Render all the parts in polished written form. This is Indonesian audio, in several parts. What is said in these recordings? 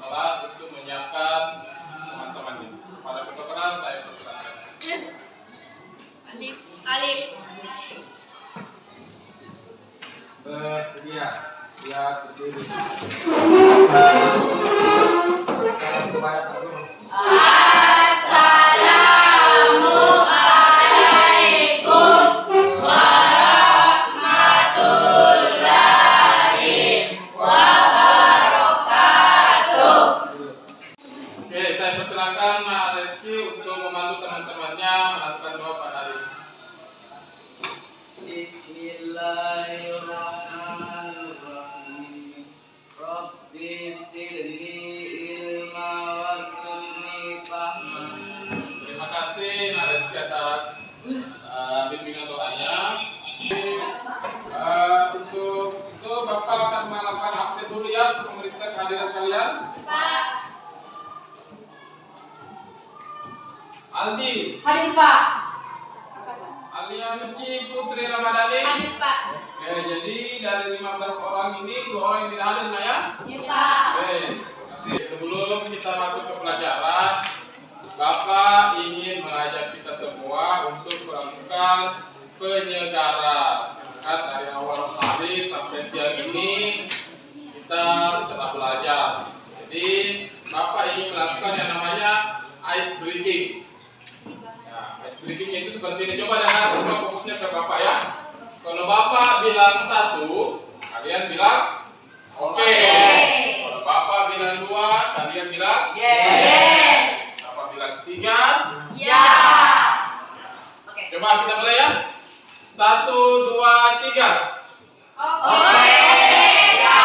kelas untuk menyiapkan teman-temannya. Pada ketua kelas saya persilakan. Alif. Bersedia. Siap berdiri. Kepada Pak Guru. Assalamualaikum warahmatullahi wabarakatuh. Oke, saya persilakan Mak Reski untuk memandu teman-temannya melakukan doa pada hari ini. Bismillahirrahmanirrahim. Rabbi zidni ilma warzuqni fahma. Terima kasih Mak Reski atas bimbingan doanya. Untuk itu Bapak akan melakukan absen dulu ya untuk memeriksa kehadiran kalian. Pak. Aldi, Hadir Pak. Alia Nuci Putri Ramadhani. Hadir Pak. Oke, jadi dari 15 orang ini 2 orang yang tidak hadir nggak ya? Iya Pak. Oke, sebelum kita masuk ke pelajaran, Bapak ingin mengajak kita semua untuk melakukan penyegaran. Kan dari awal hari sampai siang ini kita telah belajar. Jadi Bapak ingin melakukan yang namanya ice breaking. Nah, ice breaking itu seperti ini. Coba dengar semua fokusnya ke Bapak ya. Kalau Bapak bilang 1, kalian bilang oke. Kalau Bapak bilang 2, kalian bilang Yes. Bapak bilang 3. Ya. Coba kita mulai ya. 1, 2, 3. Oke. Ya.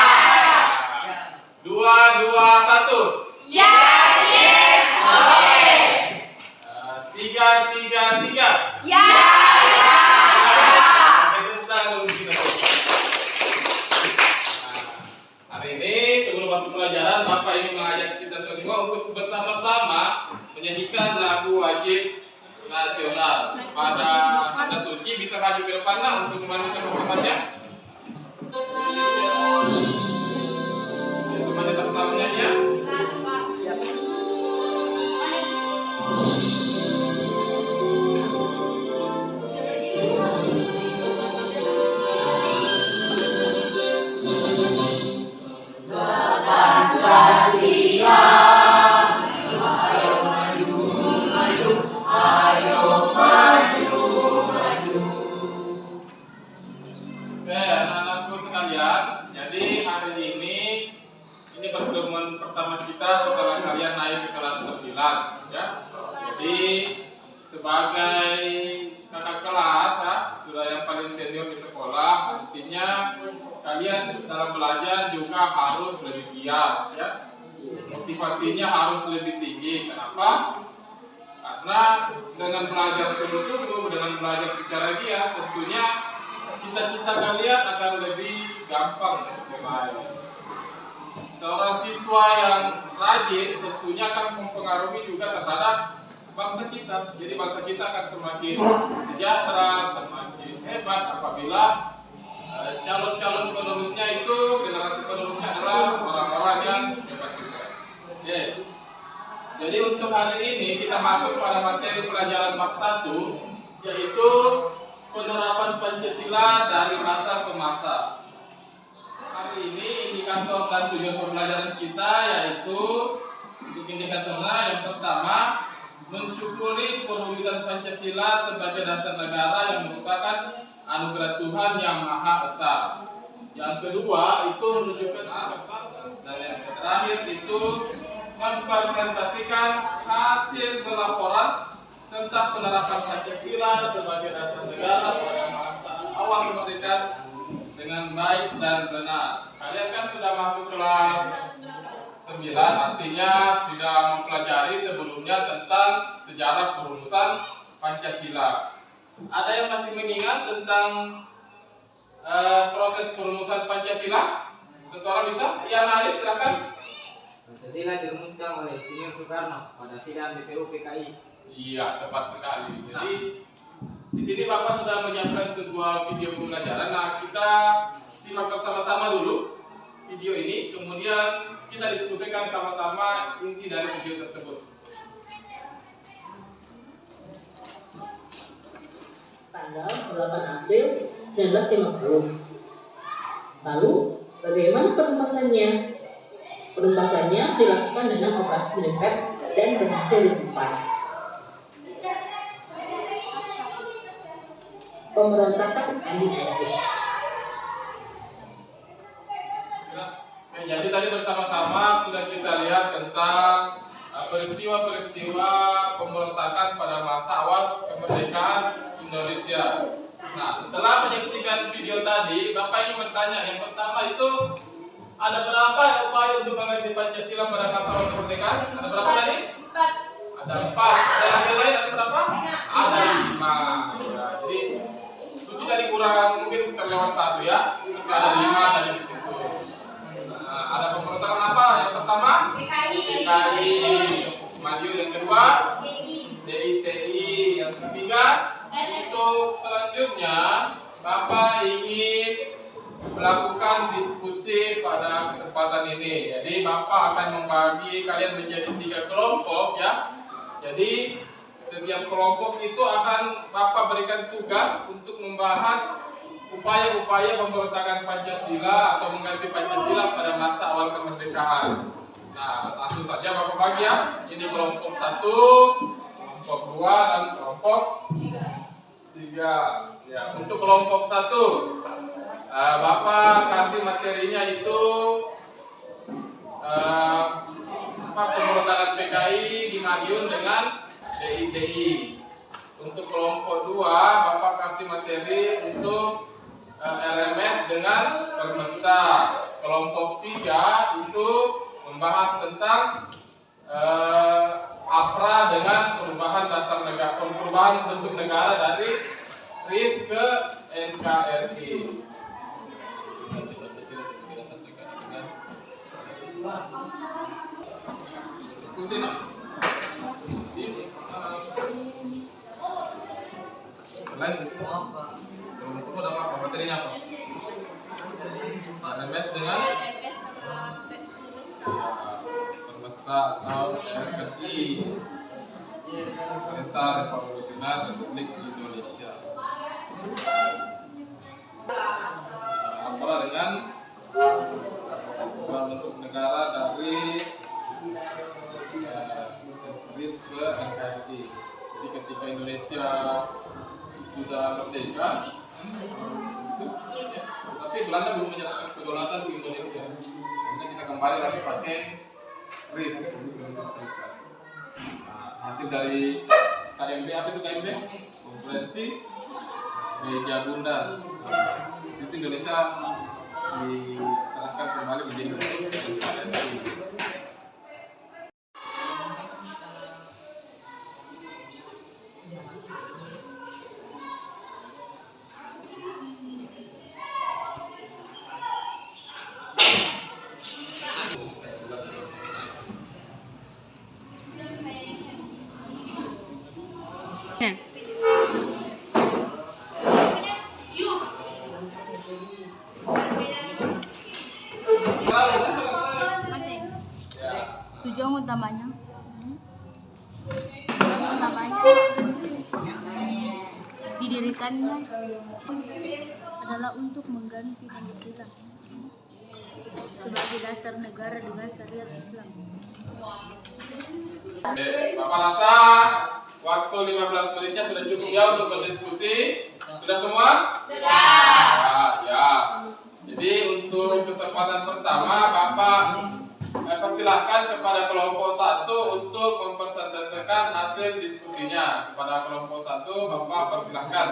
2, 2, 1. Ya. Yes. Oke. 3, 3, 3. Ya. Tepuk tangan dulu kita. Hari ini sebelum masuk pelajaran, Bapak ingin mengajak kita semua untuk bersama-sama menyanyikan lagu wajib nasional. Pada kata suci bisa maju ke depan lah untuk memandukan teman-temannya. Semuanya sama-sama menyanyi ya. Oke, anak-anakku sekalian, jadi hari ini pertemuan pertama kita setelah kalian naik ke kelas 9 ya. Jadi sebagai kakak kelas ya, sudah yang paling senior di sekolah, artinya kalian dalam belajar juga harus lebih giat ya. Motivasinya harus lebih tinggi. Kenapa? Karena dengan belajar sungguh-sungguh, dengan belajar secara giat, tentunya cita-cita kalian akan lebih gampang diraih. Seorang siswa yang rajin tentunya akan mempengaruhi juga terhadap bangsa kita. Jadi bangsa kita akan semakin sejahtera, semakin hebat apabila calon-calon penerusnya itu, generasi penerusnya adalah orang-orang yang hebat juga. Oke. Jadi untuk hari ini kita masuk pada materi pelajaran bab 1, yaitu penerapan Pancasila dari masa ke masa. Hari ini indikator dan tujuan pembelajaran kita yaitu untuk indikatornya yang pertama, mensyukuri perwujudan Pancasila sebagai dasar negara yang merupakan anugerah Tuhan yang Maha Esa. Yang kedua itu menunjukkan dan yang terakhir itu mempresentasikan hasil pelaporan tentang penerapan Pancasila sebagai dasar negara pada masa awal kemerdekaan dengan baik dan benar. Kalian kan sudah masuk kelas 9, artinya sudah mempelajari sebelumnya tentang sejarah perumusan Pancasila. Ada yang masih mengingat tentang proses perumusan Pancasila? Satu bisa? Yang Arif silakan. Pancasila dirumuskan oleh Insinyur Soekarno pada sidang DPU PKI. Iya, tepat sekali. Jadi di sini Bapak sudah menyiapkan sebuah video pembelajaran. Nah, kita simak bersama-sama dulu video ini, kemudian kita diskusikan sama-sama inti dari video tersebut. Tanggal 8 April 1950. Lalu, bagaimana penumpasannya? Penumpasannya dilakukan dengan operasi militer dan berhasil ditumpas. Pemberontakan anti-Nazi. Jadi tadi bersama-sama sudah kita lihat tentang peristiwa-peristiwa pemberontakan pada masa awal kemerdekaan Indonesia. Nah, setelah menyaksikan video tadi, Bapak ingin bertanya, yang pertama itu ada berapa upaya untuk mengganti Pancasila pada masa awal kemerdekaan? Ada berapa tadi? 4. Ada 4. Ada yang lain ada berapa? Ada 5. Ya, jadi Suci tadi kurang mungkin terlewat 1 ya. Tapi ada 5 tadi di situ. Nah, ada pemberontakan apa? Yang pertama? PKI. Madiun. Yang kedua? DITI. Yang ketiga? Untuk selanjutnya, Bapak ingin melakukan diskusi pada kesempatan ini. Jadi Bapak akan membagi kalian menjadi 3 kelompok ya. Jadi setiap kelompok itu akan Bapak berikan tugas untuk membahas upaya-upaya pemberontakan Pancasila atau mengganti Pancasila pada masa awal kemerdekaan. Nah, langsung saja Bapak bagi ya. Ini kelompok 1, kelompok 2, dan kelompok 3. Ya, untuk kelompok 1, Bapak kasih materinya itu pemberontakan PKI di Madiun dengan DITI. Untuk kelompok 2, Bapak kasih materi untuk RMS dengan Permesta. Kelompok 3 itu membahas tentang APRA dengan perubahan dasar negara, perubahan bentuk negara dari RIS ke NKRI. Diskusi nak? Lain itu apa? Kelompok ada apa? Materinya apa? RMS dengan Permesta atau RRI, Kereta Revolusioner Republik Indonesia. Apa dengan bentuk negara dari RIS ke NKRI. Jadi ketika Indonesia sudah merdeka, tapi Belanda belum menyerahkan kedaulatan di Indonesia. Kemudian kita kembali lagi pakai RIS. Nah, hasil dari KMB, apa itu KMB? Konferensi Meja Bunda. Di situ Indonesia diserahkan kembali menjadi NKRI. Tujuan utamanya didirikannya adalah untuk mengganti Pancasila sebagai dasar negara dengan syariat Islam. Bapak rasa waktu 15 menitnya sudah cukup ya untuk berdiskusi? Sudah semua? Sudah. Ya. Jadi untuk kesempatan pertama Bapak persilahkan kepada kelompok 1 untuk mempresentasikan hasil diskusinya. Kepada kelompok 1 Bapak persilahkan.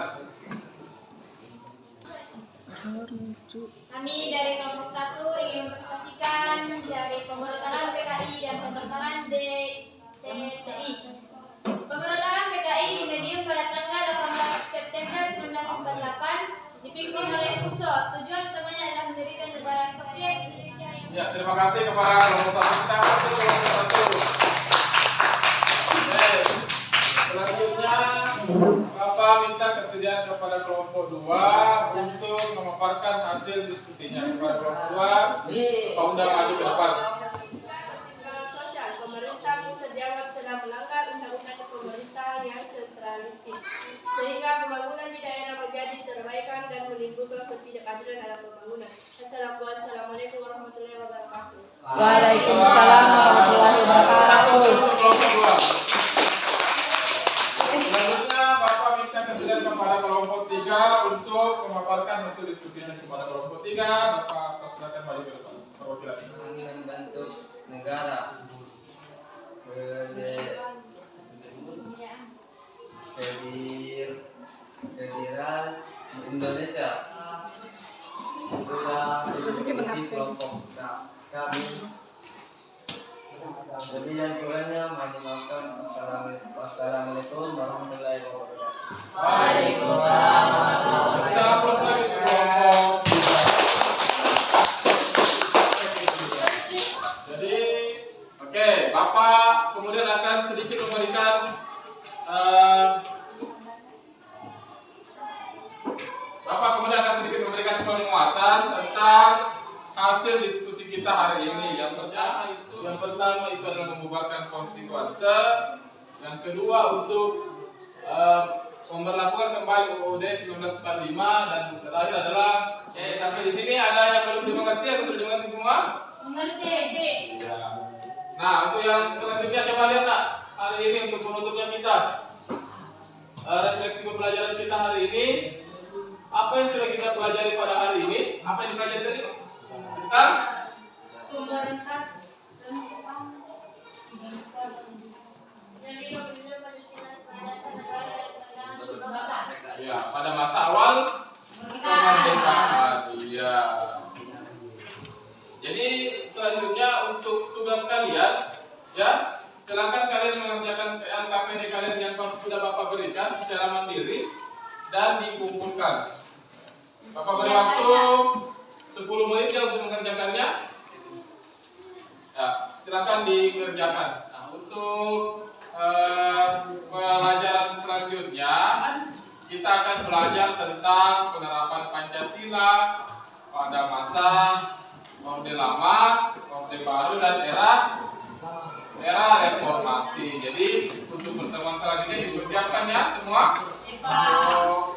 Kami dari kelompok 1 ingin mempresentasikan dari pemberontakan PKI dan pemberontakan DITI. Pemberontakan PKI di Madiun pada tanggal 18 September 1948 dipimpin oleh USO. Tujuan utamanya adalah mendirikan negara Soviet Indonesia. Ya, terima kasih kepada kelompok 1. Kita masuk ke kelompok 1. Selanjutnya Bapak minta kesediaan kepada kelompok 2 untuk memaparkan hasil diskusinya. Kepada kelompok 2, Pak Unda maju ke depan. Sosial pemerintah dan menimbulkan ketidakadilan dalam pembangunan. Assalamualaikum warahmatullahi wabarakatuh. Waalaikumsalam warahmatullahi wabarakatuh. Selanjutnya Bapak bisa kesediaan kepada kelompok 3 untuk memaparkan hasil diskusinya kepada kelompok 3. Bapak persilakan maju ke depan. Perwakilan. Membentuk negara. Kehadiran Indonesia. Itulah diskusi kelompok kami. Jadi yang kurangnya mohon dimaafkan. Wassalamualaikum warahmatullahi wabarakatuh. Waalaikumsalam. Kita terus lagi ke kelompok 3. Jadi, oke, Bapak kemudian akan sedikit memberikan penguatan tentang hasil diskusi kita hari ini. Yang pertama itu adalah membubarkan konstituante. Yang kedua untuk memberlakukan kembali UUD 1945 dan terakhir adalah sampai di sini ada yang belum dimengerti atau sudah dimengerti semua? Mengerti. Ya. Nah, untuk yang selanjutnya coba lihat nak hari ini untuk penutupnya kita. Refleksi pembelajaran kita hari ini. Apa yang sudah kita pelajari pada hari ini? Apa yang dipelajari tadi? Tentang Pemerintah ya, pada masa awal kemerdekaan. Iya. Jadi selanjutnya untuk tugas kalian, ya, silakan kalian mengerjakan LKPD kalian yang sudah Bapak berikan secara mandiri dan dikumpulkan. Bapak beri waktu 10 menit ya untuk mengerjakannya. Ya, silakan dikerjakan. Nah, untuk pelajaran selanjutnya kita akan belajar tentang penerapan Pancasila pada masa Orde Lama, Orde Baru dan era reformasi. Jadi untuk pertemuan selanjutnya dipersiapkan ya semua untuk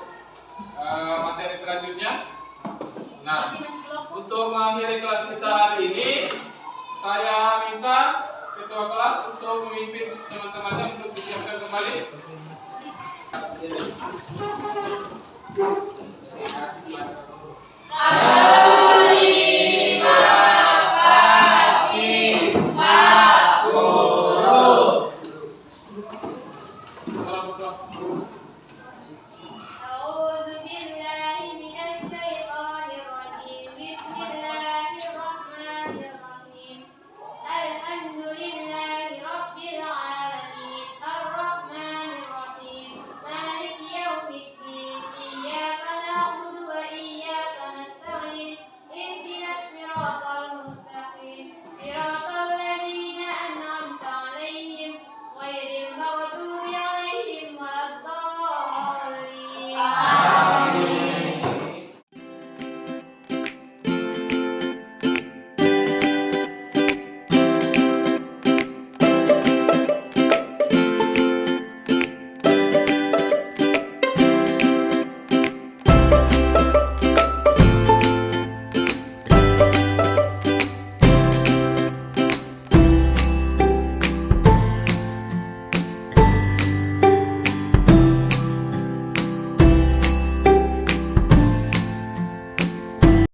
materi selanjutnya. Nah, untuk mengakhiri kelas kita hari ini, saya minta ketua kelas untuk memimpin teman-temannya untuk disiapkan kembali. Kami